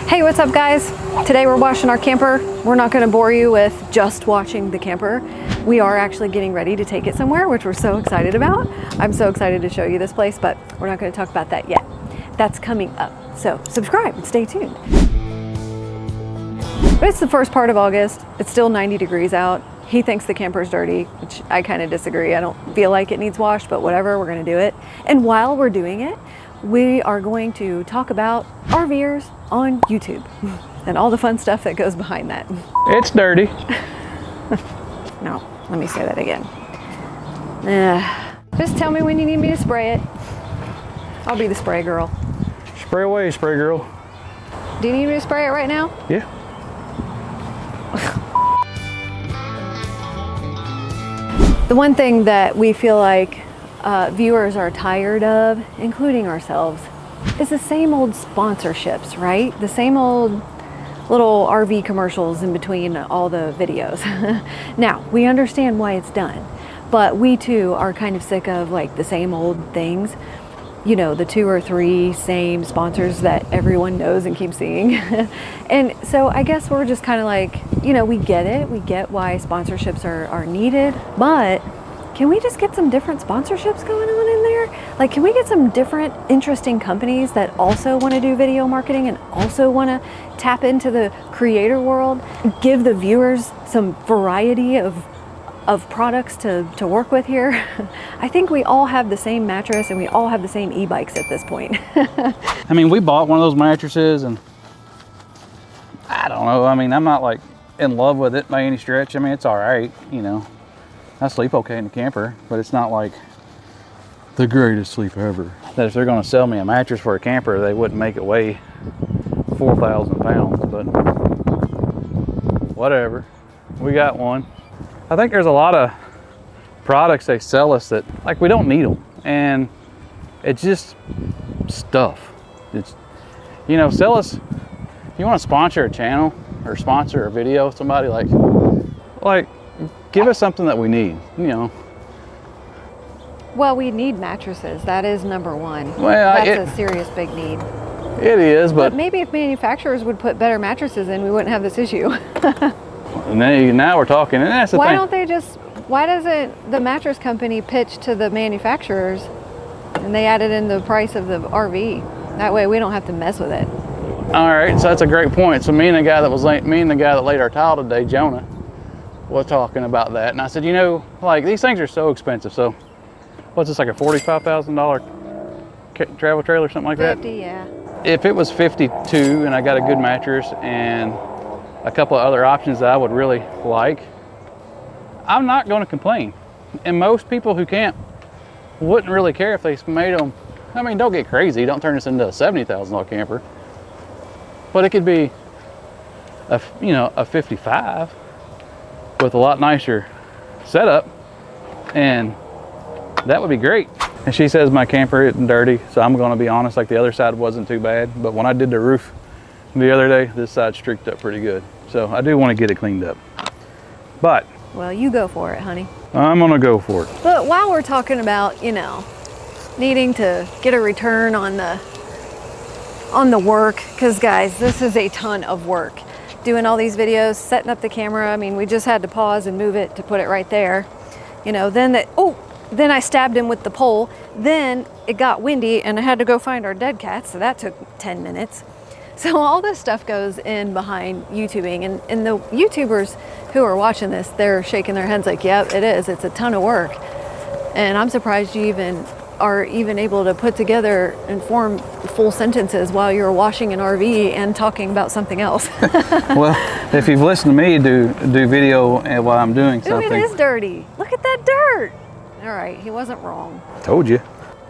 Hey, what's up guys? Today we're washing our camper. We're not gonna bore you with just watching the camper. We are actually getting ready to take it somewhere, which we're so excited about. I'm so excited to show you this place, but we're not gonna talk about that yet. That's coming up. So subscribe and stay tuned. But it's the first part of August. It's still 90 degrees out. He thinks the camper's dirty, which I kind of disagree. I don't feel like it needs washed, but whatever, we're gonna do it. And while we're doing it, we are going to talk about RVers on YouTube and all the fun stuff that goes behind that. It's dirty. No, let me say that again. Just tell me when you need me to spray it. I'll be the spray girl. Spray away, spray girl. Do you need me to spray it right now? Yeah. The one thing that we feel like viewers are tired of, including ourselves, is the same old sponsorships, right? The same old little RV commercials in between all the videos. Now, we understand why it's done, but we too are kind of sick of like the same old things. You know, the 2 or 3 same sponsors that everyone knows and keeps seeing. And so I guess we're just kind of like, you know, we get it. We get why sponsorships are needed, but can we just get some different sponsorships going on in there? Like, can we get some different interesting companies that also want to do video marketing and also want to tap into the creator world, give the viewers some variety of products to work with here? I think we all have the same mattress and we all have the same e-bikes at this point. I mean, we bought one of those mattresses and I don't know. I mean, I'm not like in love with it by any stretch. I mean, it's all right, you know. I sleep okay in the camper, but it's not like the greatest sleep ever. That if they're gonna sell me a mattress for a camper, they wouldn't make it weigh 4,000 pounds, but whatever. We got one. I think there's a lot of products they sell us that like we don't need them, and it's just stuff. It's, you know, sell us, if you want to sponsor a channel or sponsor a video, somebody like give us something that we need, you know. Well, we need mattresses. That is number one. Well, that's a serious big need. It is, but maybe if manufacturers would put better mattresses in, we wouldn't have this issue. And now we're talking, and that's the thing. Why doesn't the mattress company pitch to the manufacturers and they add it in the price of the RV? That way we don't have to mess with it. All right, so that's a great point. So me and the guy that laid our tile today, Jonah, was talking about that. And I said, you know, like these things are so expensive. So what's this, like a $45,000 travel trailer, something like 50, that? Yeah. If it was 52 and I got a good mattress and a couple of other options that I would really like, I'm not going to complain. And most people who camp wouldn't really care if they made them. I mean, don't get crazy. Don't turn this into a $70,000 camper. But it could be a 55 with a lot nicer setup, and that would be great. And she says my camper isn't dirty, so I'm going to be honest, like the other side wasn't too bad, but when I did the roof the other day, this side streaked up pretty good. So I do want to get it cleaned up. But well, you go for it, honey. I'm gonna go for it. But while we're talking about, you know, needing to get a return on the work, because guys, this is a ton of work. Doing all these videos, setting up the camera. I mean, we just had to pause and move it to put it right there. You know, then then I stabbed him with the pole. Then it got windy and I had to go find our dead cats. So that took 10 minutes. So all this stuff goes in behind YouTubing, and the YouTubers who are watching this, they're shaking their heads like, yeah, it is. It's a ton of work. And I'm surprised you are able to put together and form full sentences while you're washing an RV and talking about something else. Well, if you've listened to me do video while I'm doing something. Ooh, it is dirty. Look at that dirt. All right, he wasn't wrong. Told you.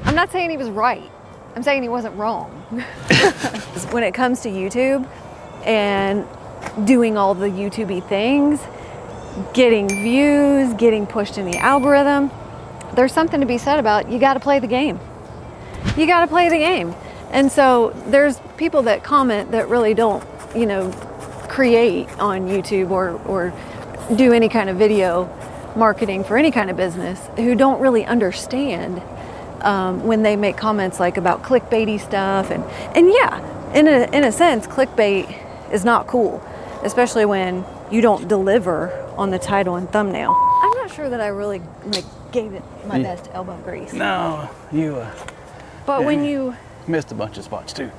I'm not saying he was right. I'm saying he wasn't wrong. When it comes to YouTube and doing all the YouTube-y things, getting views, getting pushed in the algorithm, there's something to be said about you got to play the game. You got to play the game. And so there's people that comment that really don't, you know, create on YouTube or do any kind of video marketing for any kind of business, who don't really understand when they make comments like about clickbaity stuff. And yeah, in a sense, clickbait is not cool, especially when you don't deliver on the title and thumbnail. I'm not sure that I really like gave it my best elbow grease. No, you But when you missed a bunch of spots too.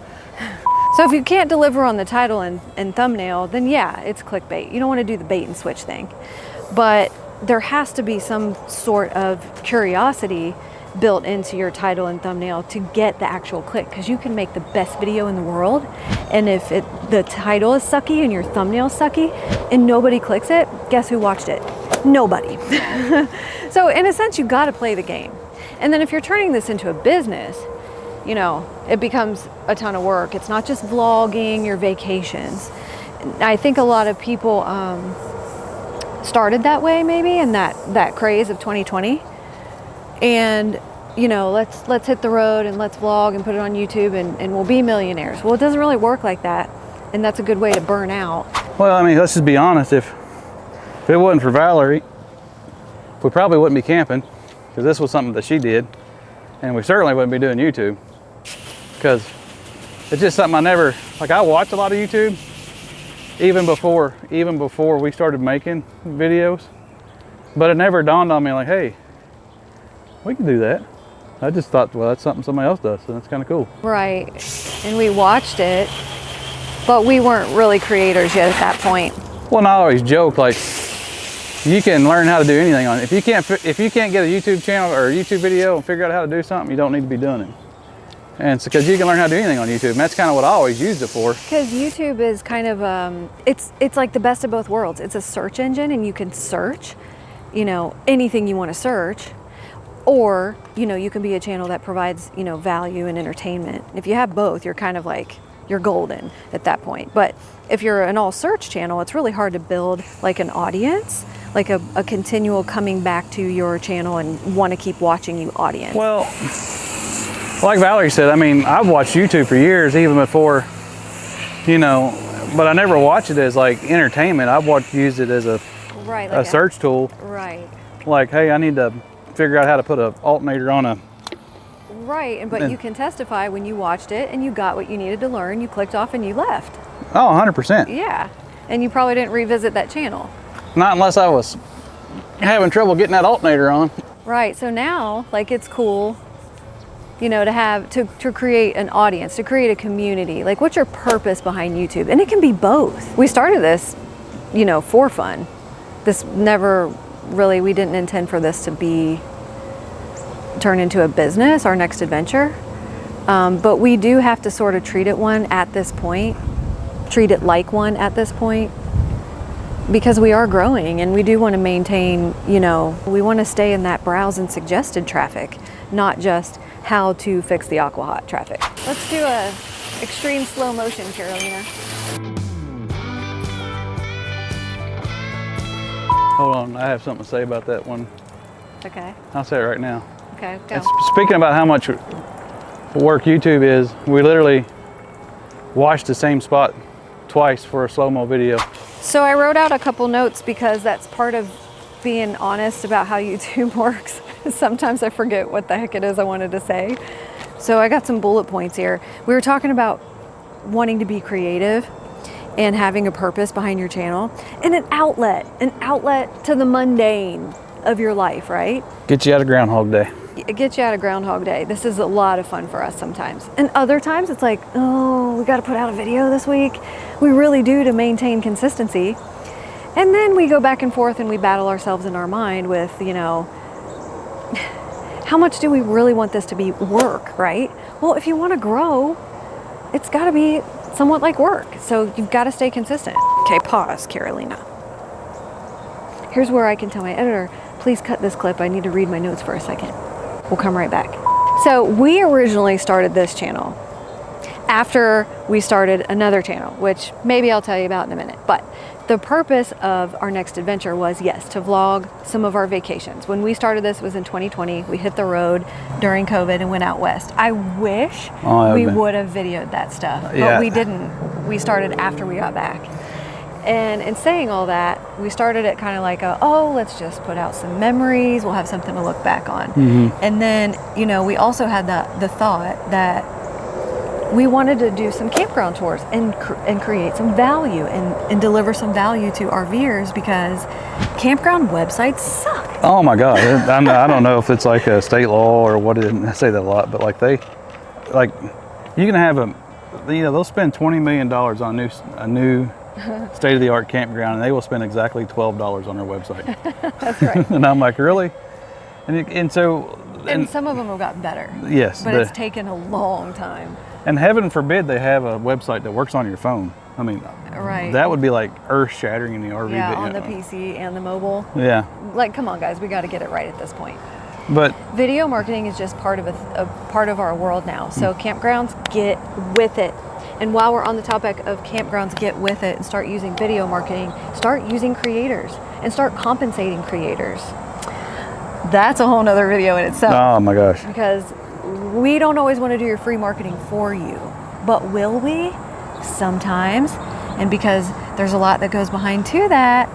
So if you can't deliver on the title and thumbnail, then yeah, it's clickbait. You don't want to do the bait and switch thing. But there has to be some sort of curiosity built into your title and thumbnail to get the actual click, because you can make the best video in the world, and if the title is sucky and your thumbnail is sucky and nobody clicks it, guess who watched it? Nobody. So in a sense, you got to play the game. And then if you're turning this into a business, you know, it becomes a ton of work. It's not just vlogging your vacations. I think a lot of people started that way, maybe in that craze of 2020, and you know, let's hit the road and let's vlog and put it on YouTube and we'll be millionaires. Well, it doesn't really work like that, and that's a good way to burn out. Well, I mean, let's just be honest. If it wasn't for Valerie, we probably wouldn't be camping, because this was something that she did, and we certainly wouldn't be doing YouTube, because it's just something I never, like, I watch a lot of YouTube even before we started making videos, but it never dawned on me like, hey, we can do that. I just thought, well, that's something somebody else does, so that's kind of cool. Right. And we watched it, but we weren't really creators yet at that point. Well, and I always joke, like, you can learn how to do anything on it. If you can't get a YouTube channel or a YouTube video and figure out how to do something, you don't need to be doing it. And it's because you can learn how to do anything on YouTube, and that's kind of what I always used it for. Because YouTube is kind of it's like the best of both worlds. It's a search engine, and you can search, you know, anything you want to search. Or, you know, you can be a channel that provides, you know, value and entertainment. If you have both, you're kind of like, you're golden at that point. But if you're an all search channel, it's really hard to build like an audience, like a continual coming back to your channel and want to keep watching you audience. Well, like Valerie said, I mean, I've watched YouTube for years, even before, you know, but I never watched it as like entertainment. I've used it as a search tool. Right. Like, hey, I need to figure out how to put an alternator on a. Right, but you can testify when you watched it and you got what you needed to learn, you clicked off and you left. Oh, 100%. Yeah, and you probably didn't revisit that channel. Not unless I was having trouble getting that alternator on. Right, so now, like, it's cool, you know, to create an audience, to create a community. Like, what's your purpose behind YouTube? And it can be both. We started this, you know, for fun. This never really, we didn't intend for this to be turn into a business, our next adventure. But we do have to sort of treat it like one at this point, because we are growing and we do want to maintain, you know, we want to stay in that browse and suggested traffic, not just how to fix the Aquahot traffic. Let's do a extreme slow motion, Carolina. Hold on, I have something to say about that one. Okay. I'll say it right now. Okay, go. And speaking about how much work YouTube is, we literally watched the same spot twice for a slow-mo video. So I wrote out a couple notes, because that's part of being honest about how YouTube works. Sometimes I forget what the heck it is I wanted to say. So I got some bullet points here. We were talking about wanting to be creative and having a purpose behind your channel, and an outlet to the mundane of your life, right? Get you out of Groundhog Day. It gets you out of Groundhog Day. This is a lot of fun for us sometimes. And other times it's like, oh, we got to put out a video this week. We really do, to maintain consistency. And then we go back and forth and we battle ourselves in our mind with, you know, how much do we really want this to be work, right? Well, if you want to grow, it's got to be somewhat like work. So you've got to stay consistent. Okay, pause, Carolina. Here's where I can tell my editor, please cut this clip. I need to read my notes for a second. We'll come right back. So we originally started this channel after we started another channel, which maybe I'll tell you about in a minute. But the purpose of our next adventure was, yes, to vlog some of our vacations. When we started this, it was in 2020. We hit the road during COVID and went out west. I wish we would have videoed that stuff, but we didn't. We started after we got back. And in saying all that, we started it kind of like, let's just put out some memories. We'll have something to look back on. Mm-hmm. And then, you know, we also had the thought that we wanted to do some campground tours and create some value and deliver some value to RVers, because campground websites suck. Oh my God. I don't know if it's like a state law or what it is. I say that a lot, but like you can have they'll spend $20 million on a new state-of-the-art campground, and they will spend exactly $12 on their website. That's right. And I'm like, really? And so... And some of them have gotten better. Yes. But it's taken a long time. And heaven forbid they have a website that works on your phone. I mean, right. That would be like earth-shattering in the RV. Yeah, on the PC and the mobile. Yeah. Like, come on, guys, we got to get it right at this point. But video marketing is just part of a part of our world now. So campgrounds, get with it. And while we're on the topic of campgrounds, get with it and start using video marketing. Start using creators and start compensating creators. That's a whole nother video in itself. Oh my gosh. Because we don't always want to do your free marketing for you, but will we? Sometimes. And because there's a lot that goes behind that,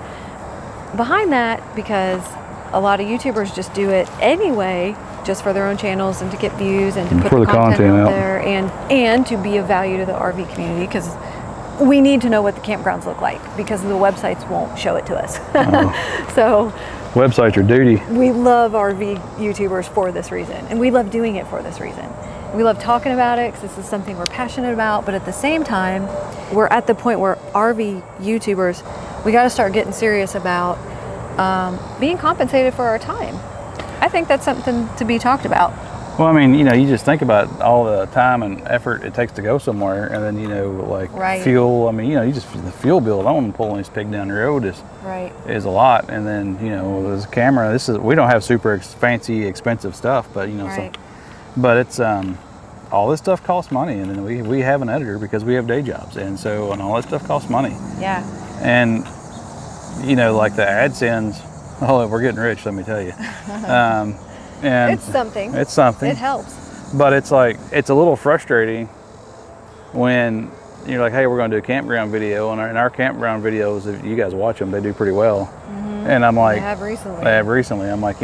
because a lot of YouTubers just do it anyway, just for their own channels and to get views and to put the content out there and to be of value to the RV community, because we need to know what the campgrounds look like, because the websites won't show it to us. So websites are duty. we love RV YouTubers for this reason, and we love doing it for this reason. We love talking about it because this is something we're passionate about, but at the same time, we're at the point where RV YouTubers, we got to start getting serious about being compensated for our time. I think that's something to be talked about. Well, I mean, you just think about all the time and effort it takes to go somewhere, and then, Right. fuel. I mean, the fuel bill alone pulling this pig down the road is a lot. And then, there's a camera. We don't have super fancy, expensive stuff, but, Right. but it's, all this stuff costs money, and then we have an editor because we have day jobs, and all that stuff costs money. Yeah. And, like the AdSense, we're getting rich, let me tell you. And It's something. It's something. It helps. But it's a little frustrating when you're like, hey, we're going to do a campground video, and our campground videos, if you guys watch them, they do pretty well. Mm-hmm. And I'm like, I have recently. I'm like,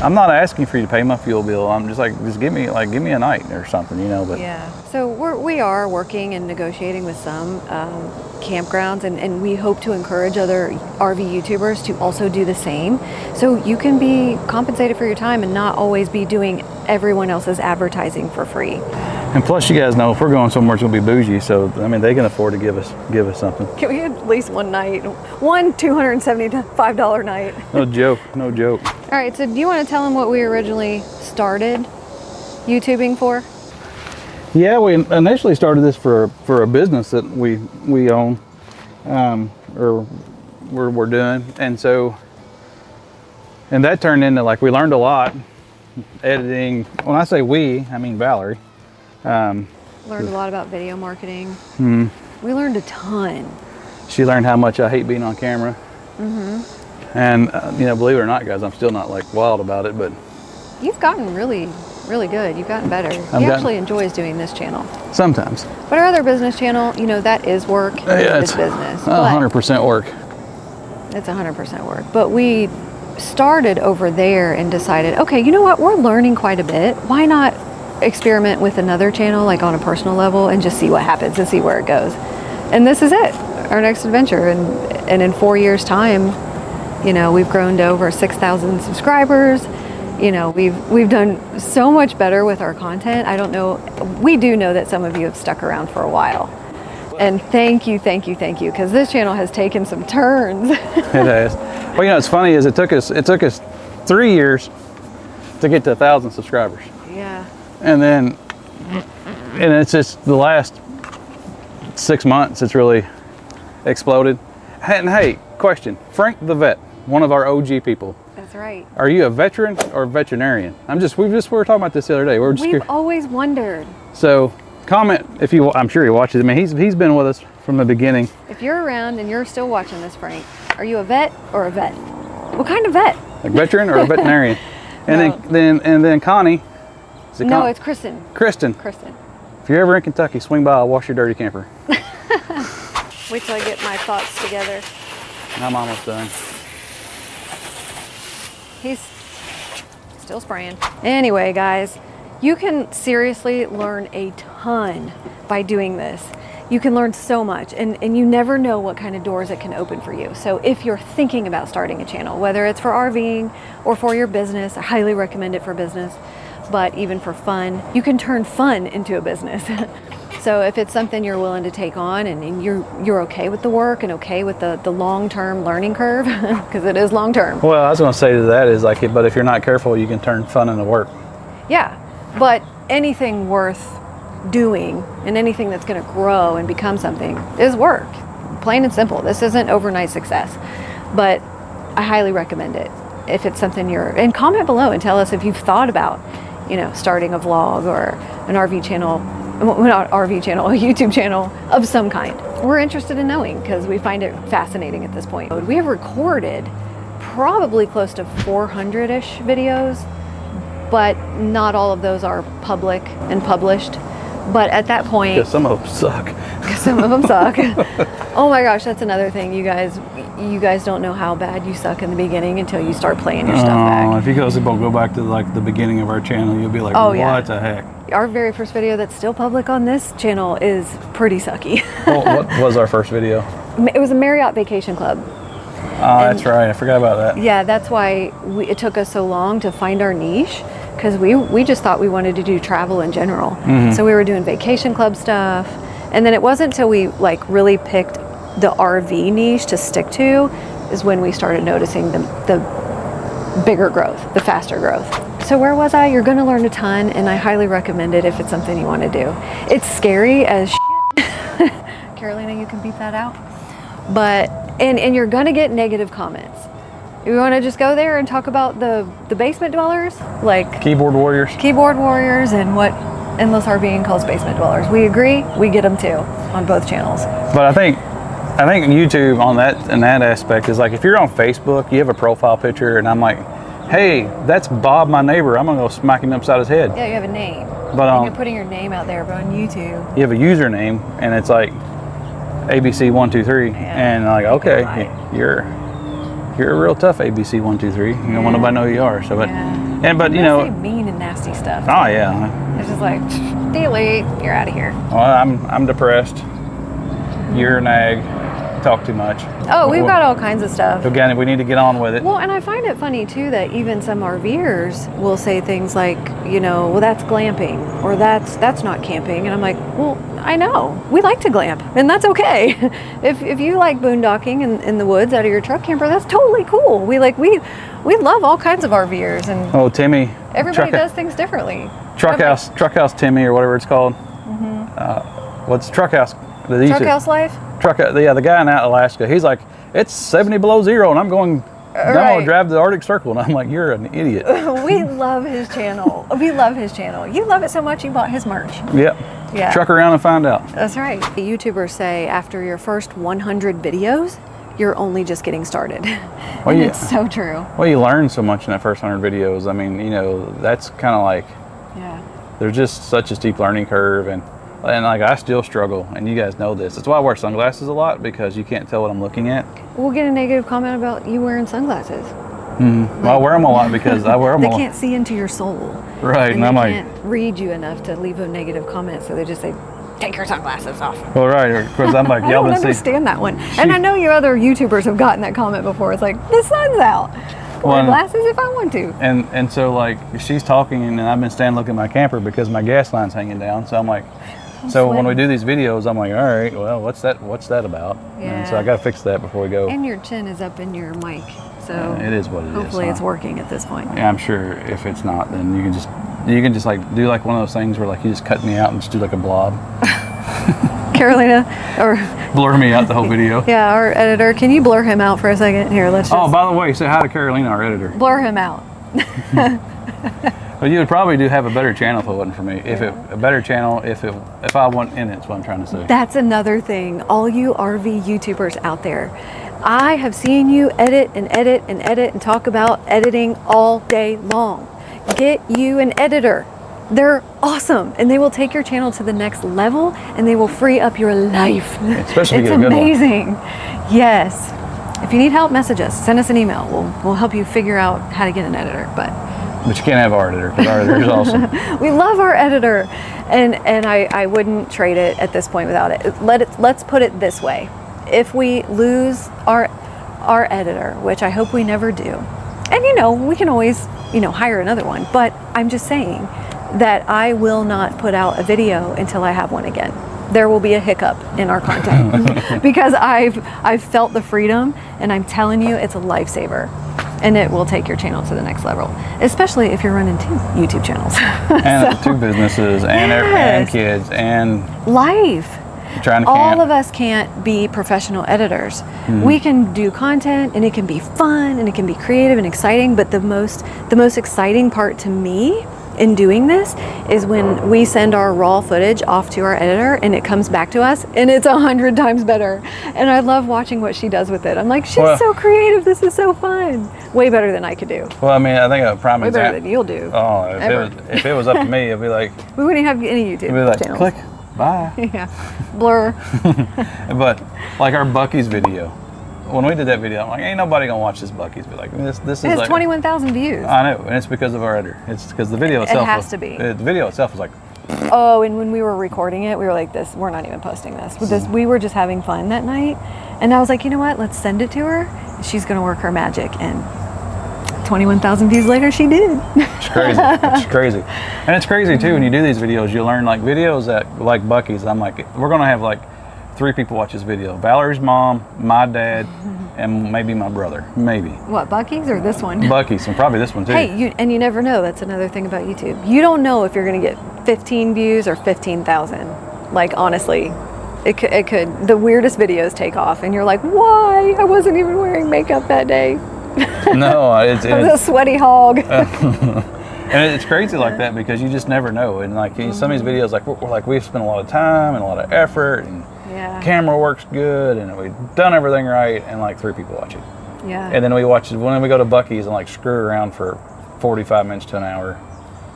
I'm not asking for you to pay my fuel bill. I'm just like, give me a night or something, But yeah. So we are working and negotiating with some campgrounds, and we hope to encourage other RV YouTubers to also do the same. So you can be compensated for your time and not always be doing everyone else's advertising for free. And plus, you guys know if we're going somewhere, it's gonna be bougie. So I mean, they can afford to give us something. Can we at least one night, one $275 night? No joke. All right. So do you want to tell them what we originally started YouTubing for? Yeah, we initially started this for a business that we own, or we're doing, and that turned into we learned a lot editing. When I say we, I mean Valerie. Learned a lot about video marketing. Mm-hmm. We learned a ton. She learned how much I hate being on camera. Mm-hmm. And believe it or not, guys, I'm still not wild about it, but you've gotten really good. You've gotten better. He actually enjoys doing this channel. Sometimes. But our other business channel, that is work. Yeah, it's business. 100% work. It's 100% work. But we started over there and decided, okay, you know what? We're learning quite a bit. Why not experiment with another channel, on a personal level, and just see what happens and see where it goes. And this is it, our next adventure. And in 4 years' time, we've grown to over 6,000 subscribers. We've done so much better with our content. I don't know. We do know that some of you have stuck around for a while. And thank you, because this channel has taken some turns. It has. Well, it's funny is it took us 3 years to get to 1,000 subscribers. Yeah. And it's just the last 6 months it's really exploded. And hey, question, Frank the Vet, one of our OG people. That's right. Are you a veteran or a veterinarian? We were talking about this the other day. We've always wondered. So comment if I'm sure he watches. I mean, he's been with us from the beginning. If you're around and you're still watching this, Frank, are you a vet or a vet? What kind of vet? A veteran or a veterinarian? And No. then Connie. No, it's Kristen. Kristen. If you're ever in Kentucky, swing by. I'll wash your dirty camper. Wait till I get my thoughts together. I'm almost done. He's still spraying. Anyway, guys, You can seriously learn a ton by doing this. You can learn so much, and you never know what kind of doors it can open for you. So if you're thinking about starting a channel, whether it's for RVing or for your business, I highly recommend it for business, but even for fun, you can turn fun into a business. So if it's something you're willing to take on and you're okay with the work and okay with the long-term learning curve, because it is long-term. Well, I was going to say to that is like, but if you're not careful, you can turn fun into work. Yeah, but anything worth doing and anything that's going to grow and become something is work, plain and simple. This isn't overnight success, but I highly recommend it if it's something and comment below and tell us if you've thought about, starting a vlog or an RV channel, not RV channel, a YouTube channel of some kind. We're interested in knowing because we find it fascinating at this point. We have recorded probably close to 400-ish videos, but not all of those are public and published. But at that point, because some of them suck. Some of them suck. Oh my gosh, that's another thing. You guys don't know how bad you suck in the beginning until you start playing your stuff back. If you go back to like the beginning of our channel, you'll be like, oh, what the heck? Our very first video that's still public on this channel is pretty sucky. Well, what was our first video? It was a Marriott Vacation Club. That's right. I forgot about that. Yeah, that's why it took us so long to find our niche, because we just thought we wanted to do travel in general. So we were doing vacation club stuff, and then it wasn't until we like really picked the RV niche to stick to is when we started noticing the bigger growth, the faster growth. So where was I? You're going to learn a ton, and I highly recommend it if it's something you want to do. It's scary as shit. Carolina, you can beep that out. But and you're going to get negative comments. You want to just go there and talk about the basement dwellers, like keyboard warriors and what Endless RVing calls basement dwellers. We agree, we get them too on both channels. But I think YouTube on that in that aspect is like, if you're on Facebook, you have a profile picture, and I'm like, hey, that's Bob, my neighbor. I'm gonna go smack him upside his head. Yeah, you have a name, but and you're putting your name out there. But on YouTube, you have a username, and it's like ABC123, and like, okay, you're a real tough ABC123. You don't want nobody to know who you are. So, but say mean and nasty stuff. Oh yeah, it's just like delete. You're out of here. Well, I'm depressed. You're a nag. Talk too much. Oh, we've got all kinds of stuff. Again, we need to get on with it. Well, and I find it funny too that even some RVers will say things like, well, that's glamping, or that's not camping, and I'm like, well, I know we like to glamp, and that's okay. if you like boondocking in the woods out of your truck camper, that's totally cool. We love all kinds of RVers, and Timmy. Everybody does things differently. Truck house Timmy, or whatever it's called. What's truck house? Truck house life. The guy in Alaska, he's like, it's 70 below zero, and I'm going to drive the Arctic Circle, and I'm like, you're an idiot. We love his channel. We love his channel. You love it so much you bought his merch. Yep. Yeah. Truck around and find out. That's right. The YouTubers say after your first 100 videos, you're only just getting started. Well, it's so true. Well, you learn so much in that first 100 videos. I mean, that's kind of like, there's just such a steep learning curve, and like I still struggle, and you guys know this. That's why I wear sunglasses a lot, because you can't tell what I'm looking at. We'll get a negative comment about you wearing sunglasses. Well, I wear them a lot because I wear them They can't see into your soul. Right, and they can't read you enough to leave a negative comment, so they just say, take your sunglasses off. Well, right, because I'm like, I don't understand that one. And I know you other YouTubers have gotten that comment before. It's like, the sun's out. Wear glasses if I want to. And so like, she's talking, and I've been standing looking at my camper because my gas line's hanging down. So I'm like, when we do these videos, I'm like, all right, well, what's that about? Yeah. And so I got to fix that before we go. And your chin is up in your mic, so it is what it is. Hopefully it's working at this point. Yeah, I'm sure if it's not, then you can just like do like one of those things where like you just cut me out and just do like a blob. Carolina, or blur me out the whole video. Yeah, our editor, can you blur him out for a second? Here, let's just. Oh, by the way, say hi to Carolina, our editor. Blur him out. Well, you would probably have a better channel if it wasn't for me. If I wasn't in it, that's what I'm trying to say. That's another thing. All you RV YouTubers out there, I have seen you edit and talk about editing all day long. Get you an editor. They're awesome, and they will take your channel to the next level, and they will free up your life. Especially it's get a good amazing. Yes. If you need help, message us. Send us an email. We'll help you figure out how to get an editor. But But you can't have our editor, because our editor is awesome. We love our editor, and I wouldn't trade it at this point without it. Let's put it this way: if we lose our editor, which I hope we never do, and we can always hire another one. But I'm just saying that I will not put out a video until I have one again. There will be a hiccup in our content because I've felt the freedom, and I'm telling you, it's a lifesaver. And it will take your channel to the next level, especially if you're running 2 YouTube channels. And 2 businesses, and kids, and life. Trying to All of us can't be professional editors. We can do content, and it can be fun, and it can be creative and exciting. But the most exciting part to me in doing this is when we send our raw footage off to our editor and it comes back to us and it's 100 times better. And I love watching what she does with it. I'm like, she's so creative. This is so fun. Way better than I could do. Well, I mean, I think a prime example. Way better than you'll do. Oh, if it was up to me, it'd be like. We wouldn't have any YouTube it'd be like, channels. Click, bye. Yeah, blur. But like our Buc-ee's video. When we did that video, I'm like, ain't nobody gonna watch this Buc-ee's. But like, this is it has like 21,000 views. I know, and it's because of our editor. It's because the video itself. It has to be. The video itself was like. Oh, and when we were recording it, we were like, we're not even posting this. We were just having fun that night. And I was like, you know what? Let's send it to her. She's gonna work her magic. And 21,000 views later, she did. It's crazy. It's crazy. And it's crazy too, when you do these videos, you learn like videos that like Buc-ee's. I'm like, we're gonna have like 3 people watch this video. Valerie's mom, my dad, and maybe my brother. Maybe. What, Buc-ee's or this one? Buc-ee's, and probably this one too. Hey, you never know. That's another thing about YouTube. You don't know if you're going to get 15 views or 15,000. Like, honestly, it could. The weirdest videos take off, and you're like, why? I wasn't even wearing makeup that day. No, I was a sweaty hog. And it's crazy like that because you just never know. And like some of these videos, like we've spent a lot of time and a lot of effort, and camera works good, and we've done everything right, and like 3 people watch it. Yeah. And then we watch it when we go to Buc-ee's and like screw around for 45 minutes to an hour.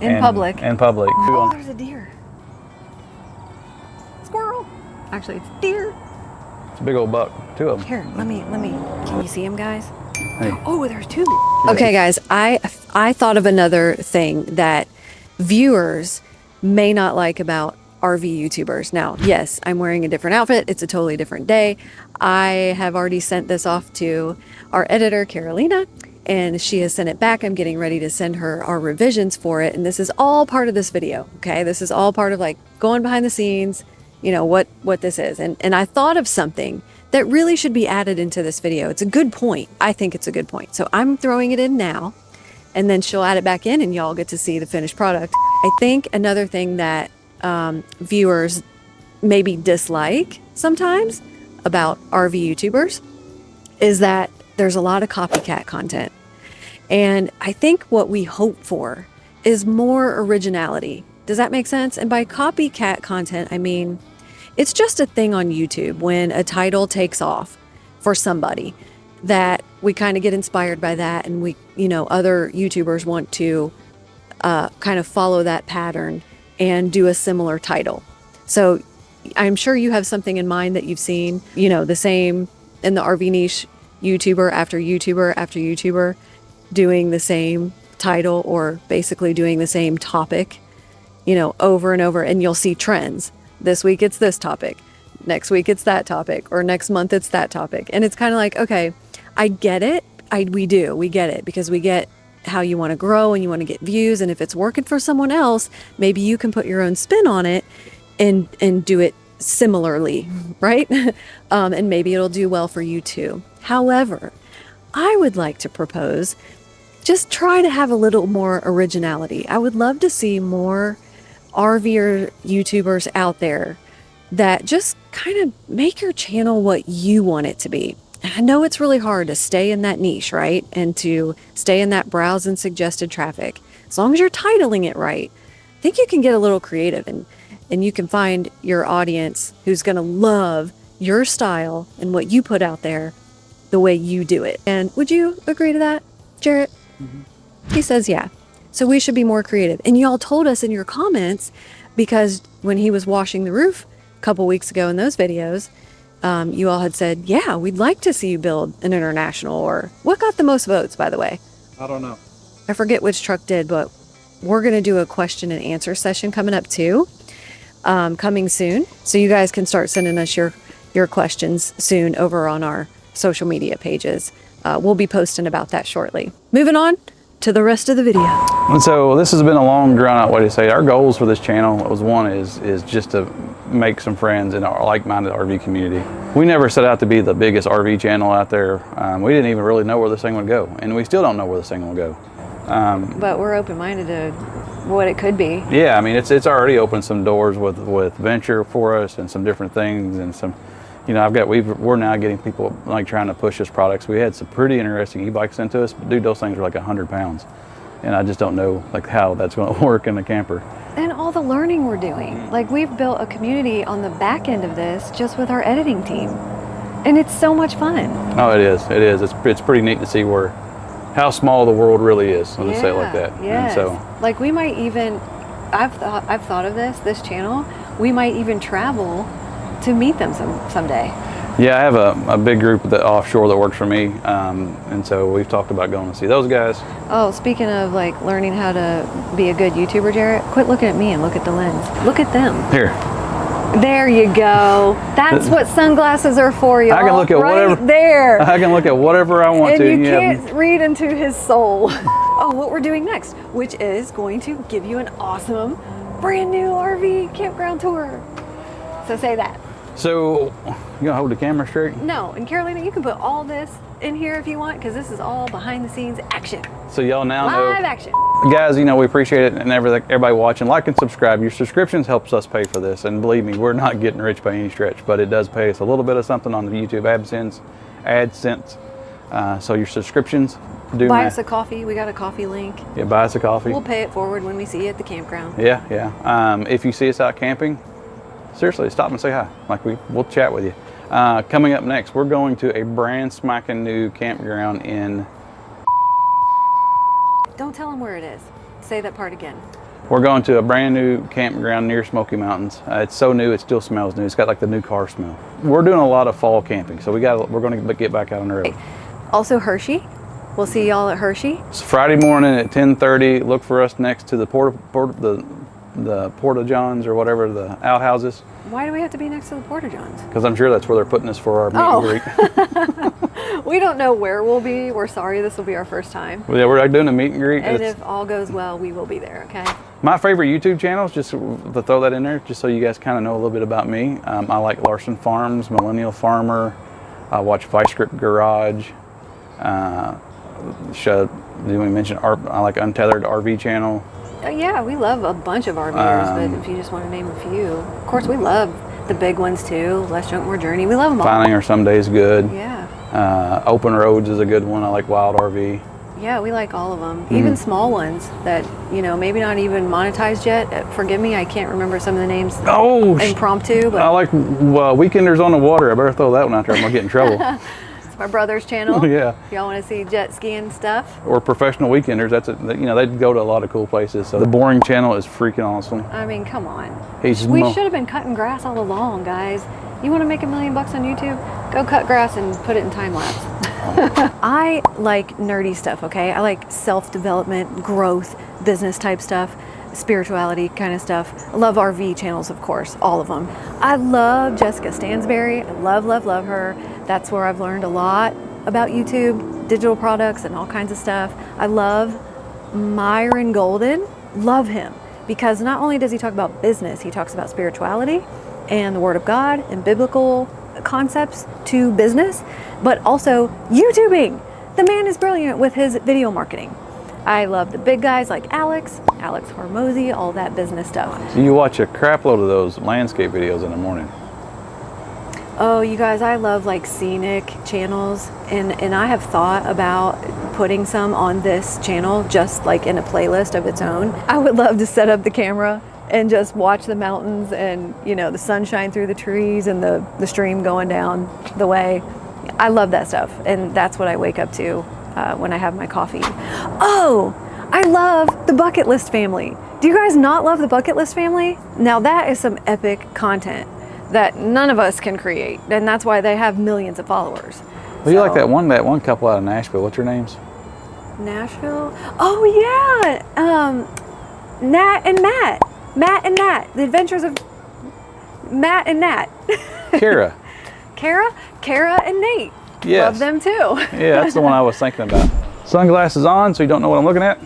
In public. In public. Oh, there's a deer. Squirrel. Actually, it's deer. It's a big old buck. 2 of them. Here, let me. Can you see him, guys? Hey. Oh, there's 2. Okay, guys, I thought of another thing that viewers may not like about RV YouTubers. Now, yes, I'm wearing a different outfit. It's a totally different day. I have already sent this off to our editor, Carolina, and she has sent it back. I'm getting ready to send her our revisions for it. And this is all part of this video. Okay. This is all part of like going behind the scenes, what this is. And I thought of something that really should be added into this video. It's a good point. I think it's a good point. So I'm throwing it in now, and then she'll add it back in and y'all get to see the finished product. I think another thing that viewers maybe dislike sometimes about RV YouTubers is that there's a lot of copycat content. And I think what we hope for is more originality. Does that make sense? And by copycat content, I mean, it's just a thing on YouTube when a title takes off for somebody that we kind of get inspired by that, and we, other YouTubers want to kind of follow that pattern and do a similar title. So I'm sure you have something in mind that you've seen, the same in the RV niche, YouTuber after YouTuber after YouTuber doing the same title or basically doing the same topic, over and over, and you'll see trends. This week it's this topic, next week it's that topic, or next month it's that topic. And it's kind of like, okay, I get it. We get it, because we get how you want to grow and you want to get views. And if it's working for someone else, maybe you can put your own spin on it and do it similarly, right? And maybe it'll do well for you too. However, I would like to propose, just try to have a little more originality. I would love to see more RVer YouTubers out there that just kind of make your channel what you want it to be. And I know it's really hard to stay in that niche, right? And to stay in that browse and suggested traffic. As long as you're titling it right, I think you can get a little creative and you can find your audience who's going to love your style and what you put out there the way you do it. And would you agree to that, Jarrett? Mm-hmm. He says, yeah. So we should be more creative. And y'all told us in your comments, because when he was washing the roof a couple weeks ago in those videos, you all had said, yeah, we'd like to see you build an international. Or what got the most votes, by the way? I don't know. I forget which truck did, but we're going to do a question and answer session coming up too, coming soon. So you guys can start sending us your questions soon over on our social media pages. We'll be posting about that shortly. Moving on to the rest of the video. And so this has been a long drawn out way to say our goals for this channel is just to make some friends in our like-minded RV community. We never set out to be the biggest RV channel out there. We didn't even really know where this thing would go, and we still don't know where this thing will go. But we're open-minded to what it could be. Yeah, I mean, it's already opened some doors with venture for us and some different things, and some, you know, we're now getting people like trying to push us products. We had some pretty interesting e-bikes sent to us, but dude, those things are like 100 pounds. And I just don't know like how that's going to work in a camper. And all the learning we're doing. Like, we've built a community on the back end of this just with our editing team. And it's so much fun. Oh, it is. It is. It's pretty neat to see how small the world really is. I'll just say it like that. Yes. And so, like, we might even, I've thought of this channel, we might even travel to meet them someday. yeah, I have a big group that offshore that works for me, and so we've talked about going to see those guys. Oh, speaking of like learning how to be a good YouTuber, Jarrett, quit looking at me and look at the lens. Look at them. Here. There you go. That's what sunglasses are for, y'all. I can look at right whatever. There. I can look at whatever I want and to. you can't read into his soul. Oh, what we're doing next, which is going to give you an awesome brand new RV campground tour. So say that. So, you gonna hold the camera straight? No, and Carolina, you can put all this in here if you want, because this is all behind the scenes action. So y'all now know. Live action. Guys, you know, we appreciate it, and everybody watching, like and subscribe. Your subscriptions helps us pay for this, and believe me, we're not getting rich by any stretch, but it does pay us a little bit of something on the YouTube AdSense. So your subscriptions do buy us a coffee. We got a coffee link. Yeah, buy us a coffee. We'll pay it forward when we see you at the campground. Yeah. If you see us out camping, seriously, stop and say hi. Like we'll chat with you. Coming up next, we're going to a brand smacking new campground in. Don't tell them where it is. Say that part again. We're going to a brand new campground near Smoky Mountains. It's so new, it still smells new. It's got like the new car smell. We're doing a lot of fall camping, so we're going to get back out on the road. Also Hershey. We'll see y'all at Hershey. It's Friday morning at 10:30. Look for us next to the Porta Johns or whatever, the outhouses. Why do we have to be next to the Porta Johns? Because I'm sure that's where they're putting us for our meet and greet. We don't know where we'll be. We're sorry, this will be our first time. Well, yeah, we're doing a meet and greet. And if all goes well, we will be there, okay? My favorite YouTube channels, just to throw that in there, just so you guys kind of know a little bit about me. I like Larson Farms, Millennial Farmer. I watch Vice Grip Garage. Did we mention I like Untethered RV channel? Yeah, we love a bunch of RVers, but if you just want to name a few. Of course, we love the big ones too. Less Junk, More Journey. We love them all. Finding Her Someday is good. Yeah. Open Roads is a good one. I like Wild RV. Yeah, we like all of them. Even small ones that, you know, maybe not even monetized yet. Forgive me, I can't remember some of the names. Oh, impromptu. But I like Weekenders on the Water. I better throw that one out there. I'm going to get in trouble. My brother's channel. Yeah. If y'all want to see jet skiing stuff. Or Professional Weekenders. They go to a lot of cool places. So the Boring channel is freaking awesome. I mean, come on. We should have been cutting grass all along, guys. You want to make $1 million on YouTube? Go cut grass and put it in time lapse. I like nerdy stuff, okay? I like self-development, growth, business type stuff, spirituality kind of stuff. I love RV channels, of course, all of them. I love Jessica Stansberry. I love her. That's where I've learned a lot about YouTube, digital products, and all kinds of stuff. I love Myron Golden. Love him because not only does he talk about business, he talks about spirituality and the Word of God and biblical concepts to business, but also YouTubing. The man is brilliant with his video marketing. I love the big guys like Alex Hormozy, all that business stuff. So you watch a crap load of those landscape videos in the morning. Oh, you guys, I love like scenic channels, and I have thought about putting some on this channel just like in a playlist of its own. I would love to set up the camera and just watch the mountains and, you know, the sunshine through the trees and the stream going down the way. I love that stuff, and that's what I wake up to when I have my coffee. Oh, I love the Bucket List family. Do you guys not love the Bucket List family? Now that is some epic content that none of us can create, and that's why they have millions of followers. Well, you like that one couple out of Nashville. What's your names? Nashville. Oh yeah. Nat and Matt. Matt and Nat. The Adventures of Matt and Nat. Kara. Kara and Nate. Yes. Love them too. Yeah, that's the one I was thinking about. Sunglasses on so you don't know what I'm looking at,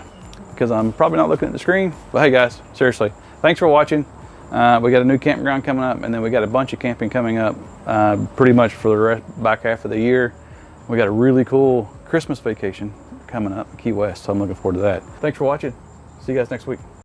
because I'm probably not looking at the screen. But hey guys, seriously, thanks for watching. We got a new campground coming up, and then we got a bunch of camping coming up pretty much for the back half of the year. We got a really cool Christmas vacation coming up in Key West, so I'm looking forward to that. Thanks for watching. See you guys next week.